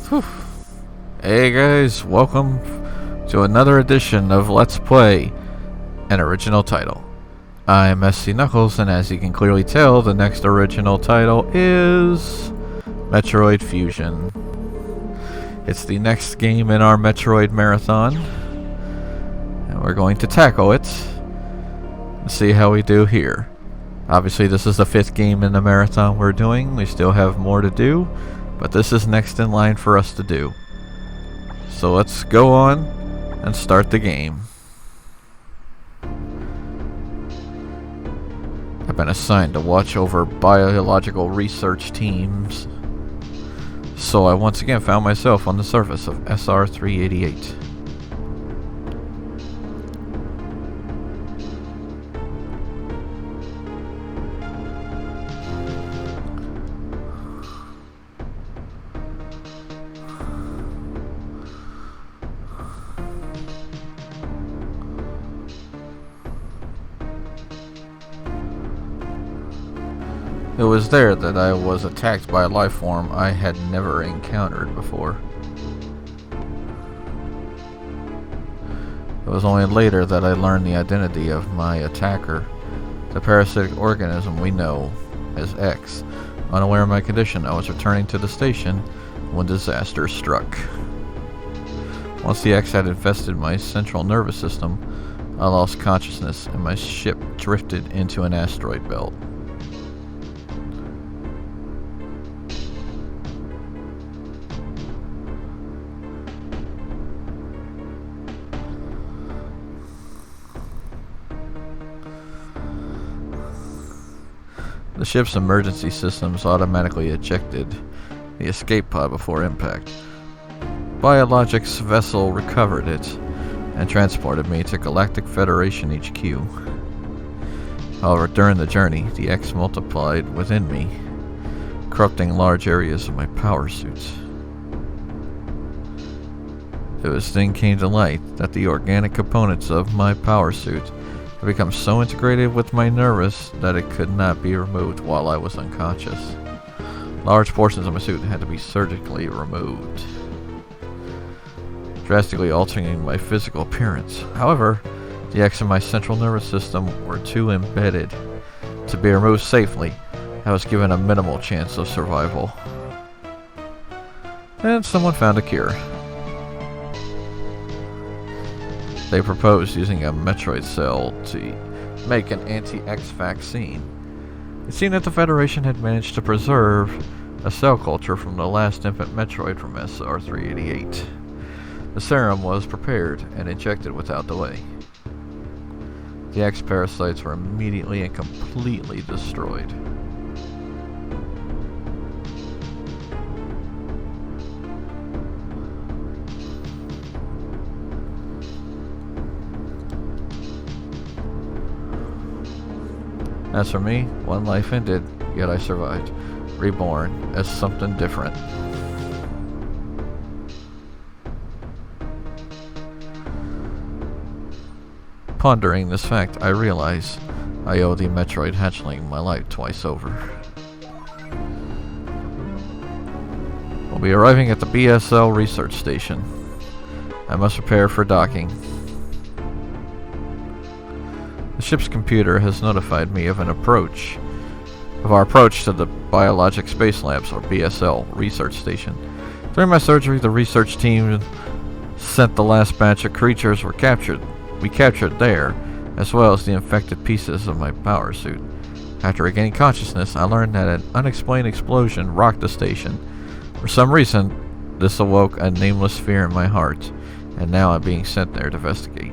Whew. Hey guys, welcome to another edition of Let's Play an Original Title. I'm SC Knuckles, and as you can clearly tell, the next original title is Metroid Fusion. It's the next game in our Metroid marathon, and we're going to tackle it and see how we do here. Obviously, this is the 5th game in the marathon we're doing. We still have more to do, but this is next in line for us to do. So let's go on and start the game. I've been assigned to watch over biological research teams, so I once again found myself on the surface of SR-388. It was there that I was attacked by a life form I had never encountered before. It was only later that I learned the identity of my attacker, the parasitic organism we know as X. Unaware of my condition, I was returning to the station when disaster struck. Once the X had infested my central nervous system, I lost consciousness and my ship drifted into an asteroid belt. The ship's emergency systems automatically ejected the escape pod before impact. Biologics vessel recovered it and transported me to Galactic Federation HQ. However, during the journey, the X multiplied within me, corrupting large areas of my power suits. It was then came to light that the organic components of my power suit had become so integrated with my nervous that it could not be removed while I was unconscious. Large portions of my suit had to be surgically removed, drastically altering my physical appearance. However, the X in my central nervous system were too embedded to be removed safely. I was given a minimal chance of survival. And someone found a cure. They proposed using a Metroid cell to make an anti-X vaccine. It seemed that the Federation had managed to preserve a cell culture from the last infant Metroid from SR-388. The serum was prepared and injected without delay. The X parasites were immediately and completely destroyed. As for me, one life ended, yet I survived, reborn as something different. Pondering this fact, I realize I owe the Metroid hatchling my life twice over. We'll be arriving at the BSL research station. I must prepare for docking. The ship's computer has notified me of our approach to the Biologic Space Labs, or BSL, research station. During my surgery, the research team sent the last batch of creatures we captured there, as well as the infected pieces of my power suit. After regaining consciousness, I learned that an unexplained explosion rocked the station. For some reason, this awoke a nameless fear in my heart, and now I'm being sent there to investigate.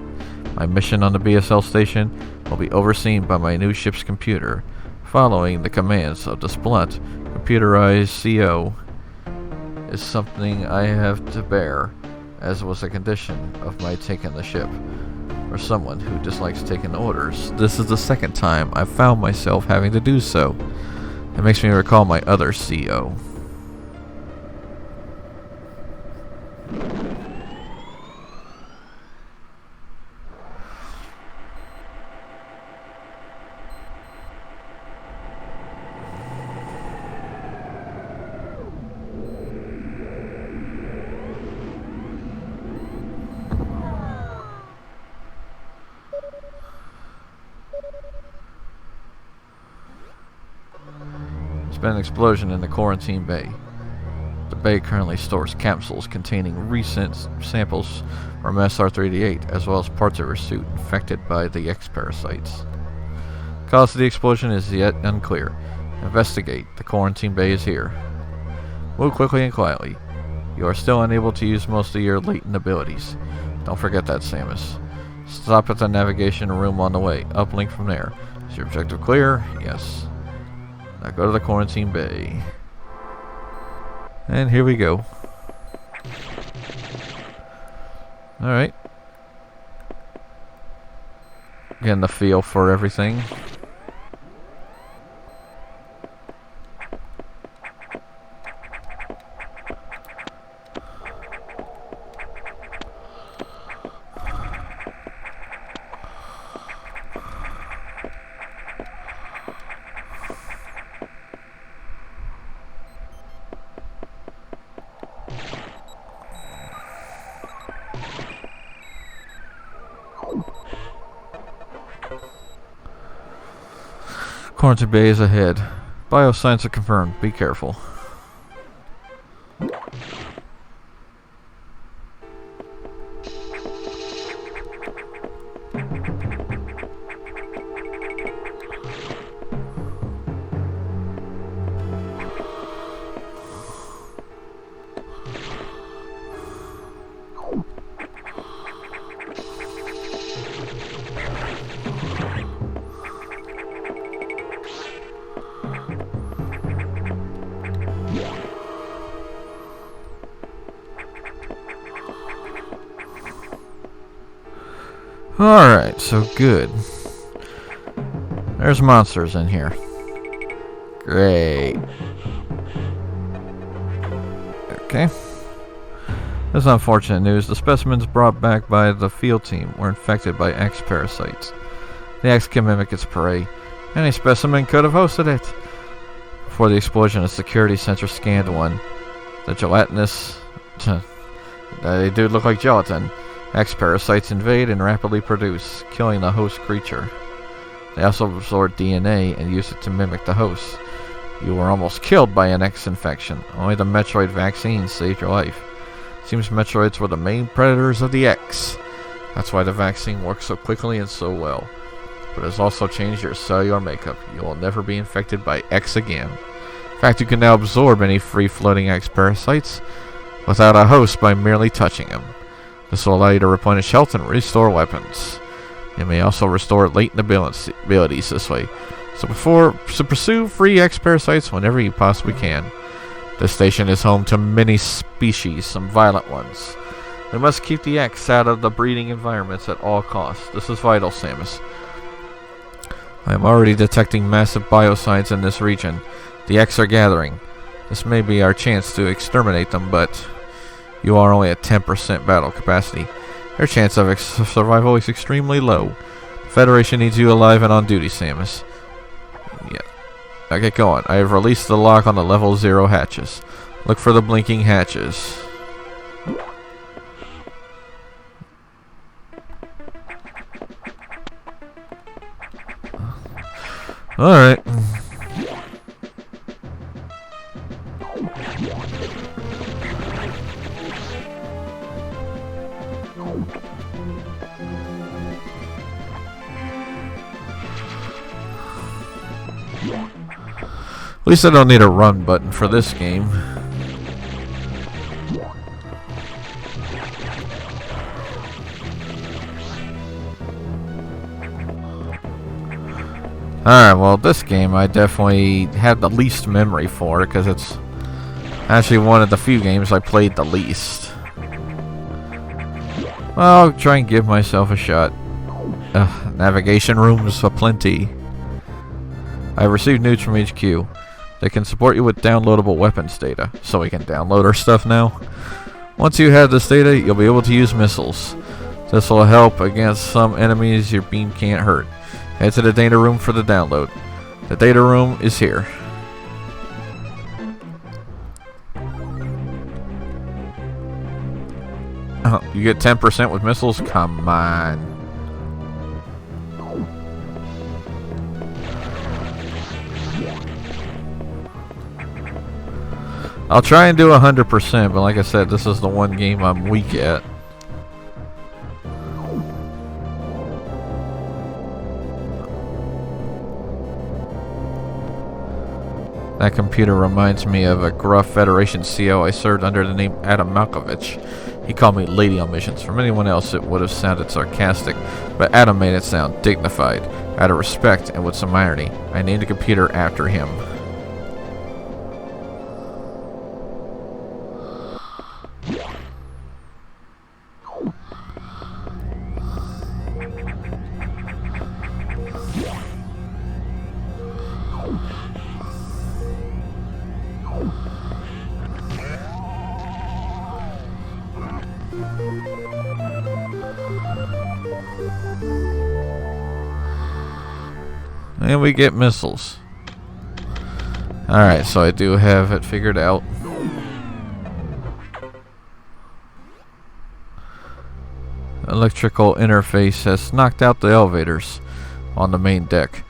My mission on the BSL station will be overseen by my new ship's computer, following the commands of the blunt, computerized CO is something I have to bear, as was a condition of my taking the ship. For someone who dislikes taking orders, this is the second time I've found myself having to do so. It makes me recall my other CO. been an explosion in the quarantine bay. The bay currently stores capsules containing recent samples from SR-388, as well as parts of her suit infected by the X-Parasites. The cause of the explosion is yet unclear. Investigate. The quarantine bay is here. Move quickly and quietly. You are still unable to use most of your latent abilities. Don't forget that, Samus. Stop at the navigation room on the way. Uplink from there. Is your objective clear? Yes. Now go to the quarantine bay. And here we go. Alright. Getting the feel for everything. Quarantine bay is ahead. Biosigns are confirmed. Be careful. Alright, so good. There's monsters in here. Great. Okay. This is unfortunate news. The specimens brought back by the field team were infected by X-Parasites. The X can mimic its prey. Any specimen could have hosted it. Before the explosion, a security sensor scanned one. The gelatinous... they do look like gelatin. X-Parasites invade and rapidly produce, killing the host creature. They also absorb DNA and use it to mimic the host. You were almost killed by an X infection. Only the Metroid vaccine saved your life. Seems Metroids were the main predators of the X. That's why the vaccine works so quickly and so well. But it has also changed your cellular makeup. You will never be infected by X again. In fact, you can now absorb any free-floating X-Parasites without a host by merely touching them. This will allow you to replenish health and restore weapons. You may also restore latent abilities this way. So pursue free X-Parasites whenever you possibly can. This station is home to many species, some violent ones. We must keep the X out of the breeding environments at all costs. This is vital, Samus. I am already detecting massive biosigns in this region. The X are gathering. This may be our chance to exterminate them, but you are only at 10% battle capacity. Your chance of survival is extremely low. The Federation needs you alive and on duty, Samus. Yeah. Now get going. I have released the lock on the level 0 hatches. Look for the blinking hatches. Alright. At least I don't need a run button for this game. Alright, well this game I definitely have the least memory for because it's actually one of the few games I played the least. Well, I'll try and give myself a shot. Navigation rooms aplenty. I've received news from HQ. They can support you with downloadable weapons data, so we can download our stuff now. Once you have this data, you'll be able to use missiles. This will help against some enemies your beam can't hurt. Head to the data room for the download. The data room is here. Oh, you get 10% with missiles? Come on. I'll try and do 100%, but like I said, this is the one game I'm weak at. That computer reminds me of a gruff Federation CO I served under the name Adam Malkovich. He called me lady on missions. From anyone else, it would have sounded sarcastic, but Adam made it sound dignified, out of respect and with some irony. I named the computer after him. And we get missiles. Alright, so I do have it figured out. Electrical interface has knocked out the elevators on the main deck.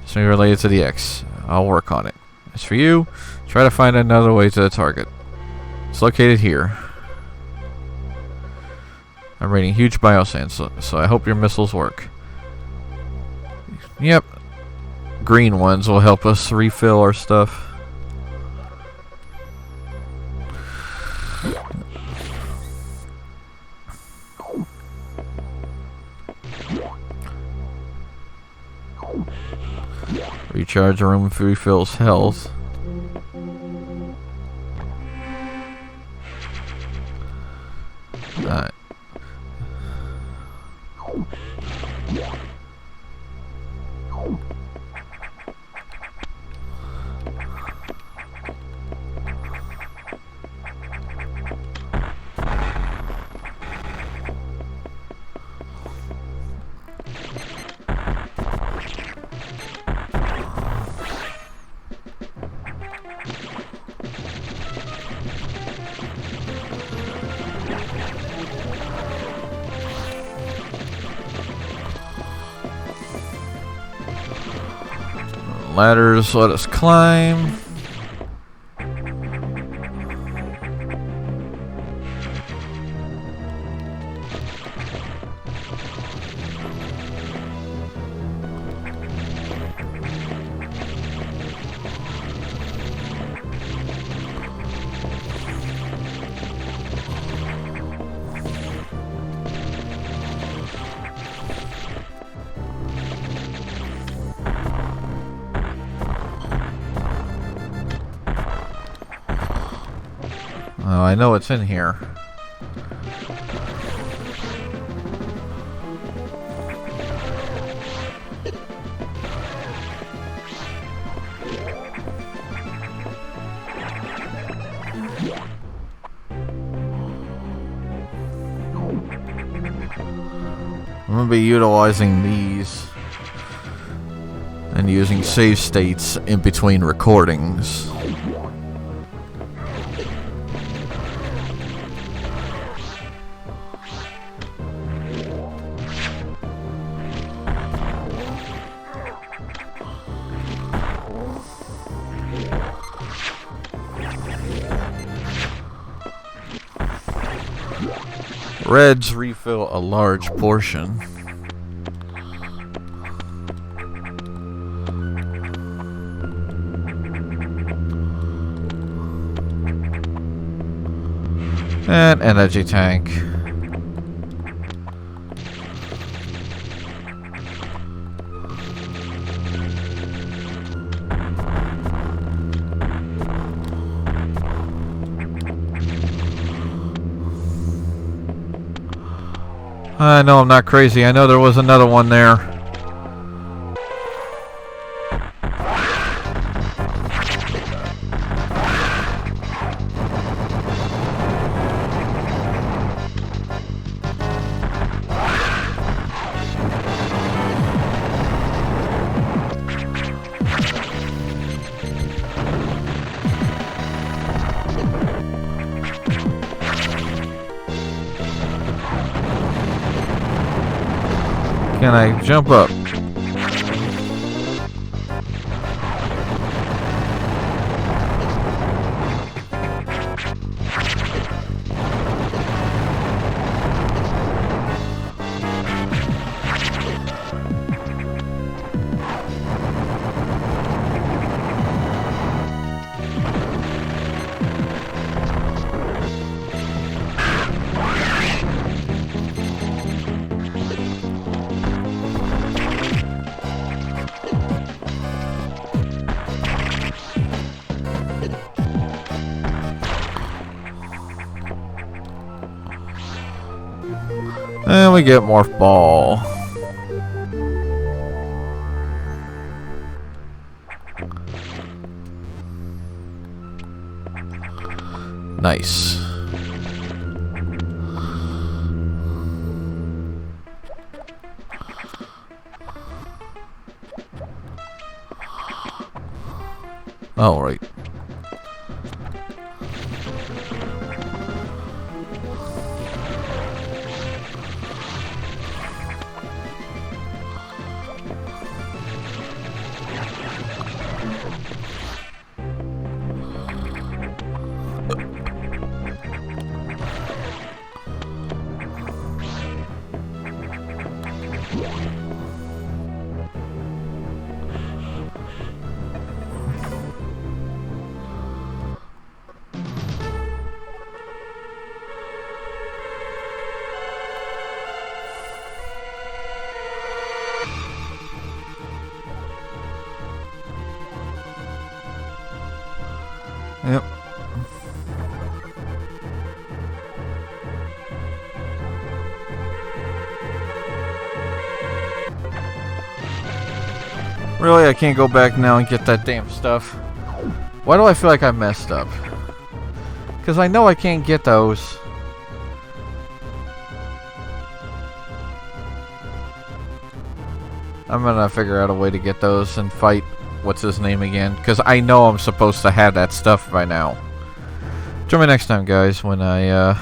Something related to the X. I'll work on it. As for you, try to find another way to the target. It's located here. I'm raiding huge biosands, so I hope your missiles work. Yep. Green ones will help us refill our stuff. Recharge a room refills health. Alright. Ladders let us climb. Oh, I know it's in here. I'm going to be utilizing these and using save states in between recordings. Reds refill a large portion. And energy tank. I know I'm not crazy. I know there was another one there. Can I jump up? And we get Morph Ball. Nice. All right. Yep. Really, I can't go back now and get that damn stuff. Why do I feel like I messed up? Because I know I can't get those. I'm gonna figure out a way to get those and fight what's his name again, because I know I'm supposed to have that stuff by now. Join me next time, guys, when I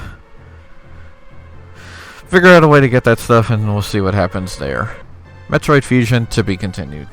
figure out a way to get that stuff, and we'll see what happens there. Metroid Fusion to be continued.